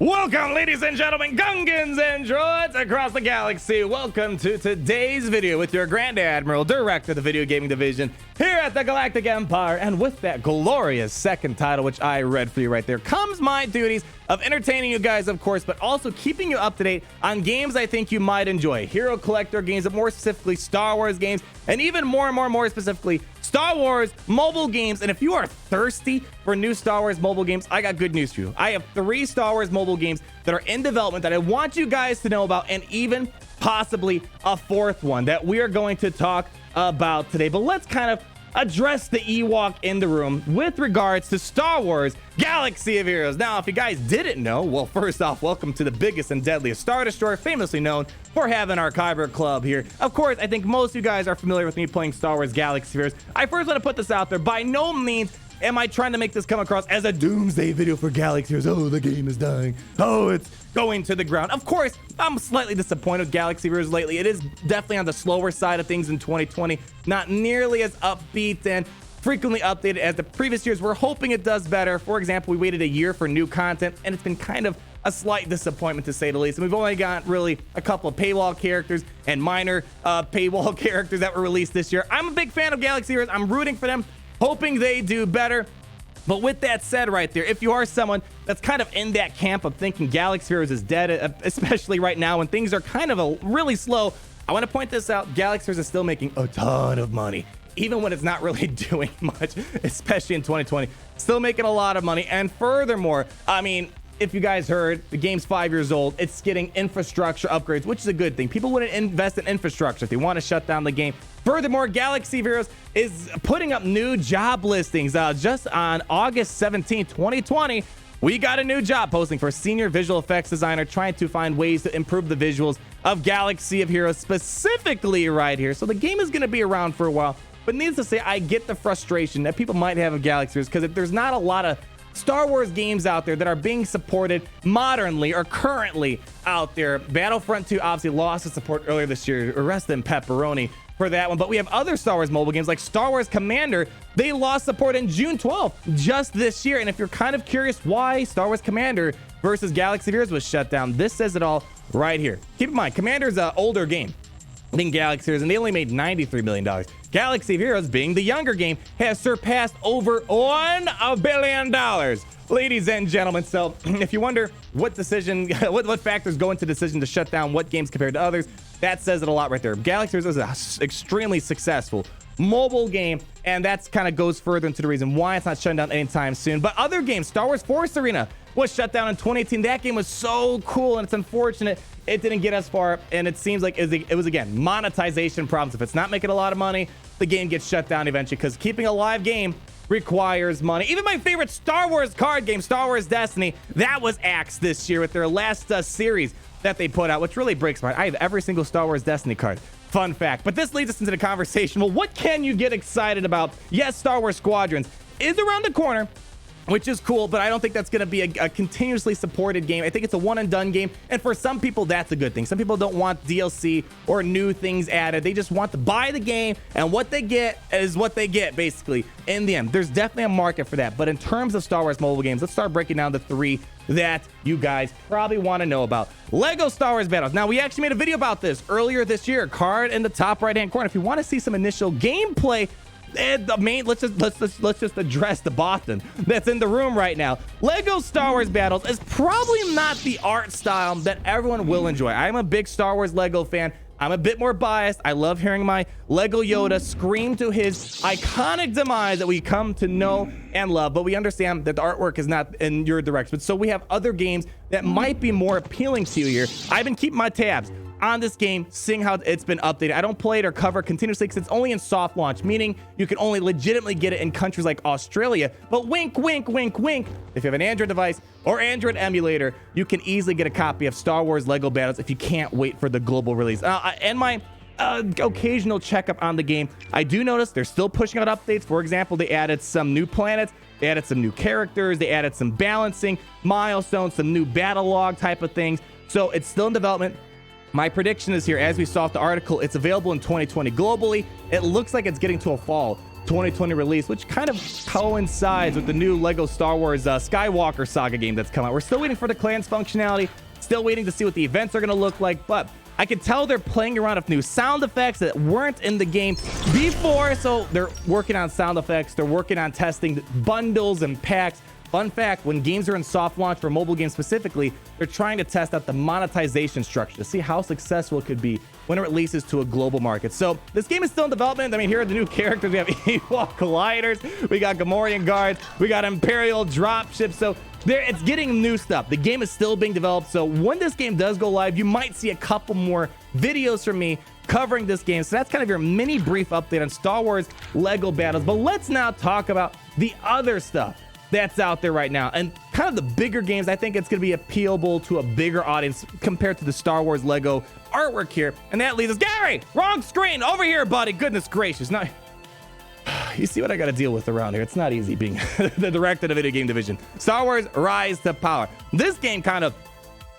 Welcome, ladies and gentlemen, Gungans and droids across the galaxy. Welcome to today's video with your Grand Admiral, Director of the Video Gaming Division here at the Galactic Empire. And with that glorious second title, which I read for you right there, comes my duties of entertaining you guys, of course, but also keeping you up to date on games I think you might enjoy. Hero collector games, but more specifically Star Wars games, and even more specifically, Star Wars mobile games. And if you are thirsty for new Star Wars mobile games, I got good news for you. I have 3 Star Wars mobile games that are in development that I want you guys to know about, and even possibly a 4th one that we are going to talk about today. But let's kind of address the Ewok in the room with regards to Star Wars Galaxy of Heroes. Now, if you guys didn't know, well, first off, welcome to the biggest and deadliest Star Destroyer, famously known for having our Kyber Club here. Of course, I think most of you guys are familiar with me playing Star Wars Galaxy of Heroes. I first want to put this out there. By no means am I trying to make this come across as a doomsday video for Galaxy Heroes. Oh, the game is dying. Oh, it's going to the ground. Of course, I'm slightly disappointed with Galaxy Heroes lately. It is definitely on the slower side of things in 2020. Not nearly as upbeat and frequently updated as the previous years. We're hoping it does better. For example, we waited a year for new content, and it's been kind of a slight disappointment, to say the least. And we've only got really a couple of paywall characters and minor paywall characters that were released this year. I'm a big fan of Galaxy Heroes. I'm rooting for them, hoping they do better. But with that said right there, if you are someone that's kind of in that camp of thinking Galaxy Heroes is dead, especially right now when things are kind of really slow, I want to point this out. Galaxy Heroes is still making a ton of money, even when it's not really doing much, especially in 2020. Still making a lot of money. And furthermore, I mean, if you guys heard, the game's 5 years old. It's getting infrastructure upgrades, which is a good thing. People wouldn't invest in infrastructure if they want to shut down the game. Furthermore, Galaxy of Heroes is putting up new job listings. Just on August 17, 2020, we got a new job posting for a senior visual effects designer trying to find ways to improve the visuals of Galaxy of Heroes, specifically right here. So the game is going to be around for a while. But needless to say, I get the frustration that people might have of Galaxy Heroes because there's not a lot of Star Wars games out there that are being supported modernly or currently out there. Battlefront 2 obviously lost its support earlier this year. Rest in pepperoni for that one. But we have other Star Wars mobile games like Star Wars Commander. They lost support in June 12th, just this year. And if you're kind of curious why Star Wars Commander versus Galaxy of Heroes was shut down, this says it all right here. Keep in mind, Commander's an older game than Galaxy Heroes, and they only made $93 million. Galaxy of Heroes, being the younger game, has surpassed over $1 billion. Ladies and gentlemen, so if you wonder what decision, what factors go into decision to shut down what games compared to others, that says it a lot right there. Galaxy Heroes is an extremely successful mobile game, and that's kind of goes further into the reason why it's not shutting down anytime soon. But other games, Star Wars Force Arena was shut down in 2018. That game was so cool, and it's unfortunate it didn't get as far, and it seems like it was again, monetization problems. If it's not making a lot of money, the game gets shut down eventually, because keeping a live game requires money. Even my favorite Star Wars card game, Star Wars Destiny, that was axed this year with their last series that they put out, which really breaks my heart. I have every single Star Wars Destiny card. Fun fact. But this leads us into the conversation. Well, what can you get excited about? Yes, Star Wars Squadrons is around the corner, which is cool, but I don't think that's going to be a continuously supported game. I think it's a one-and-done game, and for some people, that's a good thing. Some people don't want DLC or new things added. They just want to buy the game, and what they get is what they get, basically, in the end. There's definitely a market for that, but in terms of Star Wars mobile games, let's start breaking down the 3 that you guys probably want to know about. Lego Star Wars Battles. Now, we actually made a video about this earlier this year. Card in the top right-hand corner. If you want to see some initial gameplay, and the main, let's just address the Boston that's in the room right now. Lego Star Wars Battles is probably not the art style that everyone will enjoy. I'm a big Star Wars Lego fan. I'm a bit more biased. I love hearing my Lego Yoda scream to his iconic demise that we come to know and love, but we understand that the artwork is not in your direction. So we have other games that might be more appealing to you here. I've been keeping my tabs on this game, seeing how it's been updated. I don't play it or cover continuously because it's only in soft launch, meaning you can only legitimately get it in countries like Australia. But wink, wink, wink, wink, if you have an Android device or Android emulator, you can easily get a copy of Star Wars Lego Battles if you can't wait for the global release. And my occasional checkup on the game, I do notice they're still pushing out updates. For example, they added some new planets, they added some new characters, they added some balancing milestones, some new battle log type of things. So it's still in development. My prediction is here, as we saw with the article, it's available in 2020 globally. It looks like it's getting to a fall 2020 release, which kind of coincides with the new Lego Star Wars Skywalker Saga game that's come out. We're still waiting for the clans functionality, still waiting to see what the events are going to look like, but I can tell they're playing around with new sound effects that weren't in the game before, so they're working on sound effects, they're working on testing bundles and packs. Fun fact, when games are in soft launch for mobile games specifically, they're trying to test out the monetization structure to see how successful it could be when it releases to a global market. So this game is still in development. I mean, here are the new characters. We have Ewok Colliders, we got Gamorrean Guards, we got Imperial Dropships. So it's getting new stuff. The game is still being developed. So when this game does go live, you might see a couple more videos from me covering this game. So that's kind of your mini brief update on Star Wars Lego Battles. But let's now talk about the other stuff that's out there right now, and kind of the bigger games. I think it's going to be appealable to a bigger audience compared to the Star Wars Lego artwork here. And that leads us, Gary, wrong screen, over here, buddy. Goodness gracious. Now, you see what I got to deal with around here. It's not easy being the director of the video game division. Star Wars Rise to Power. This game kind of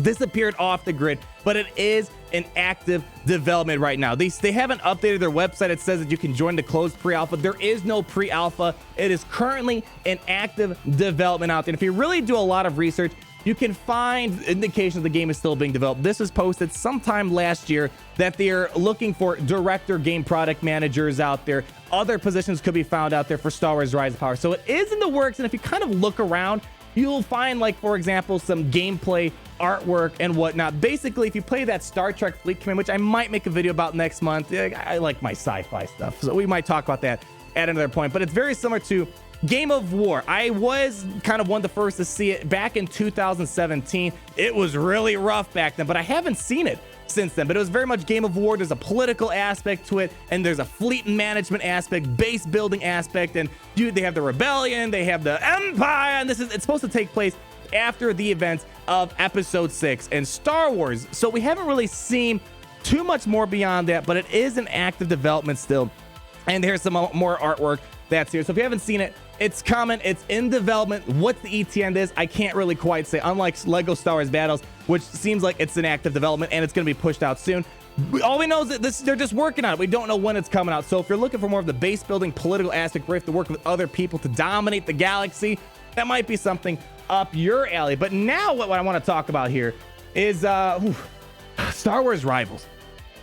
disappeared off the grid, but it is in active development right now. They haven't updated their website. It says that you can join the closed pre-alpha. There is no pre-alpha. It is currently in active development out there. And if you really do a lot of research, you can find indications the game is still being developed. This was posted sometime last year that they're looking for director game product managers out there. Other positions could be found out there for Star Wars Rise of Power. So it is in the works. And if you kind of look around, you'll find, like, for example, some gameplay artwork and whatnot. Basically, if you play that Star Trek Fleet Command, which I might make a video about next month, I like my sci-fi stuff, so we might talk about that at another point. But it's very similar to Game of War. I was kind of one of the first to see it back in 2017. It was really rough back then, but I haven't seen it since then. But it was very much Game of War. There's a political aspect to it, and there's a fleet management aspect, base building aspect, and they have the rebellion, they have the empire, and it's supposed to take place after the events of episode 6 and Star Wars. So we haven't really seen too much more beyond that, but it is in active development still. And here's some more artwork that's here. So if you haven't seen it, it's coming, it's in development. What the ETA on this, I can't really quite say. Unlike Lego Star Wars Battles, which seems like it's in active development and it's going to be pushed out soon. All we know is that they're just working on it. We don't know when it's coming out. So if you're looking for more of the base building political aspect where you have to work with other people to dominate the galaxy, that might be something up your alley. But now what I want to talk about here is Star Wars Rivals.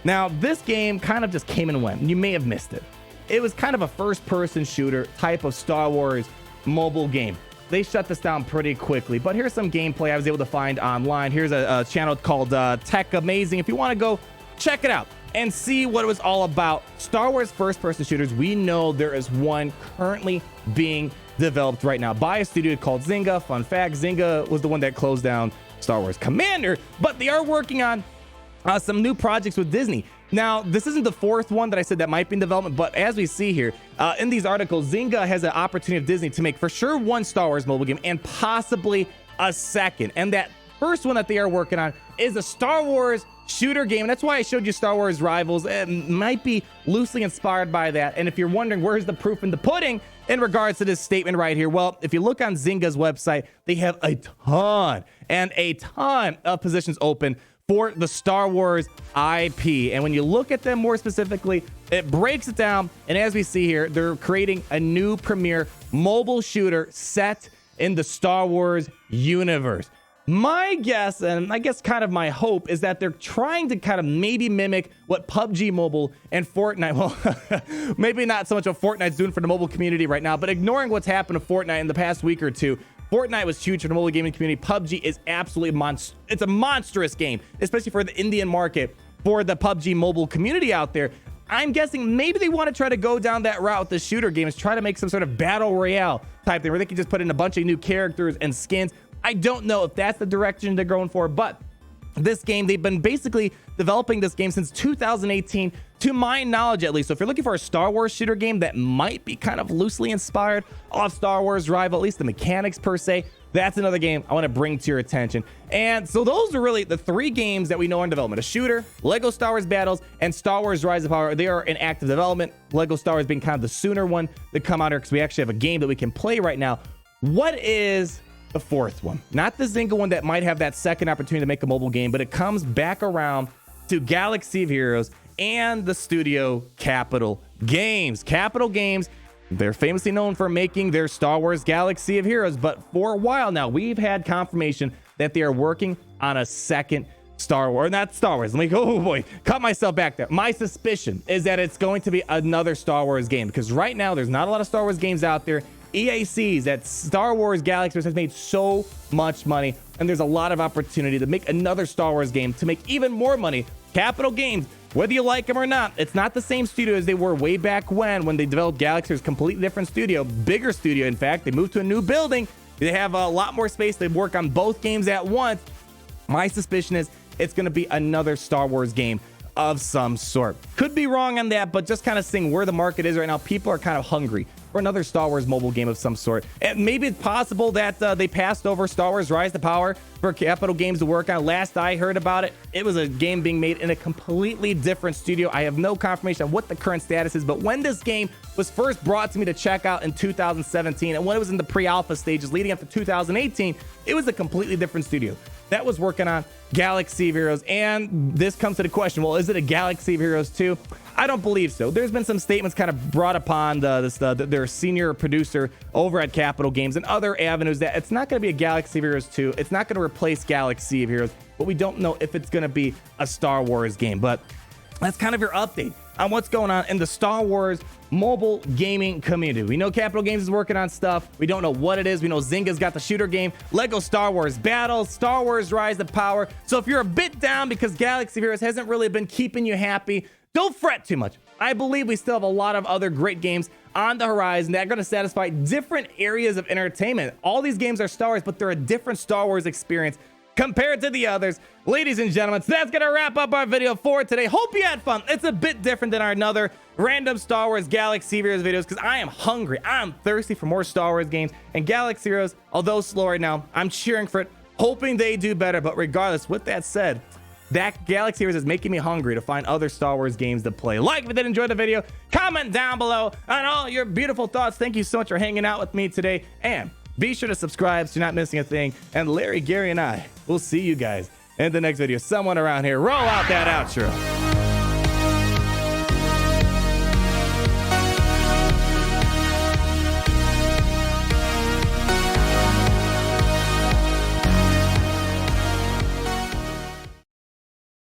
Now, this game kind of just came and went. You may have missed it. It was kind of a first-person shooter type of Star Wars mobile game. They shut this down pretty quickly, but here's some gameplay I was able to find online. Here's a channel called Tech Amazing. If you want to go check it out and see what it was all about. Star Wars first-person shooters, we know there is one currently being developed right now by a studio called Zynga. Fun fact, Zynga was the one that closed down Star Wars Commander, but they are working on some new projects with Disney. Now, this isn't the fourth one that I said that might be in development, but as we see here in these articles, Zynga has an opportunity of Disney to make for sure one Star Wars mobile game and possibly a second. And that first one that they are working on is a Star Wars shooter game. And that's why I showed you Star Wars Rivals. It might be loosely inspired by that. And if you're wondering where's the proof in the pudding in regards to this statement right here, well, if you look on Zynga's website, they have a ton of positions open for the Star Wars IP. And when you look at them more specifically, it breaks it down. And as we see here, they're creating a new premier mobile shooter set in the Star Wars universe. My guess, and I guess kind of my hope, is that they're trying to kind of maybe mimic what PUBG Mobile and Fortnite, well, maybe not so much what Fortnite's doing for the mobile community right now, but ignoring what's happened to Fortnite in the past week or two. Fortnite was huge for the mobile gaming community. PUBG is absolutely it's a monstrous game, especially for the Indian market, for the PUBG mobile community out there. I'm guessing maybe they want to try to go down that route with the shooter games, try to make some sort of battle royale type thing where they can just put in a bunch of new characters and skins. I don't know if that's the direction they're going for, but this game, they've been basically developing this game since 2018, to my knowledge at least. So if you're looking for a Star Wars shooter game that might be kind of loosely inspired off Star Wars Rival, at least the mechanics per se, that's another game I want to bring to your attention. And so those are really the three games that we know are in development: a shooter, Lego Star Wars Battles, and Star Wars Rise of Power. They are in active development. Lego Star Wars being kind of the sooner one to come out here, because we actually have a game that we can play right now. What is the fourth one? Not the Zynga one that might have that second opportunity to make a mobile game, but it comes back around to Galaxy of Heroes and the studio Capital Games. Capital Games They're famously known for making their Star Wars Galaxy of Heroes, but for a while now, we've had confirmation that they are working on a second Star Wars, not Star Wars. Let me go, oh boy, cut myself back there. My suspicion is that it's going to be another Star Wars game, because right now there's not a lot of Star Wars games out there. EA sees that Star Wars Galaxy has made so much money, and there's a lot of opportunity to make another Star Wars game to make even more money. Capital Games, whether you like them or not, it's not the same studio as they were way back when they developed Galaxy. It's a completely different studio, bigger studio. In fact, they moved to a new building. They have a lot more space. They work on both games at once. My suspicion is it's going to be another Star Wars game of some sort. Could be wrong on that, but just kind of seeing where the market is right now, people are kind of hungry for another Star Wars mobile game of some sort. And maybe it's possible that they passed over Star Wars Rise to Power for Capital Games to work on. Last I heard about it, it was a game being made in a completely different studio. I have no confirmation on what the current status is, but when this game was first brought to me to check out in 2017, and when it was in the pre-alpha stages leading up to 2018, it was a completely different studio that was working on Galaxy of Heroes. And this comes to the question, well, is it a Galaxy of Heroes 2? I don't believe so. There's been some statements kind of brought upon their senior producer over at Capital Games and other avenues that it's not going to be a Galaxy of Heroes 2. It's not going to replace Galaxy of Heroes, but we don't know if it's going to be a Star Wars game. But that's kind of your update on what's going on in the Star Wars mobile gaming community. We know Capital Games is working on stuff. We don't know what it is. We know Zynga's got the shooter game, Lego Star Wars Battles, Star Wars Rise to Power. So if you're a bit down because Galaxy of Heroes hasn't really been keeping you happy, don't fret too much. I believe we still have a lot of other great games on the horizon that are going to satisfy different areas of entertainment. All these games are Star Wars, but they're a different Star Wars experience compared to the others. Ladies and gentlemen, so that's going to wrap up our video for today. Hope you had fun. It's a bit different than our another random Star Wars Galaxy of Heroes videos because I am hungry. I'm thirsty for more Star Wars games. And Galaxy Heroes, although slow right now, I'm cheering for it, hoping they do better. But regardless, with that said, that Galaxy Heroes is making me hungry to find other Star Wars games to play. Like if you did enjoy the video, comment down below on all your beautiful thoughts. Thank you so much for hanging out with me today. And be sure to subscribe so you're not missing a thing. And Larry, Gary, and I will see you guys in the next video. Someone around here, roll out that outro.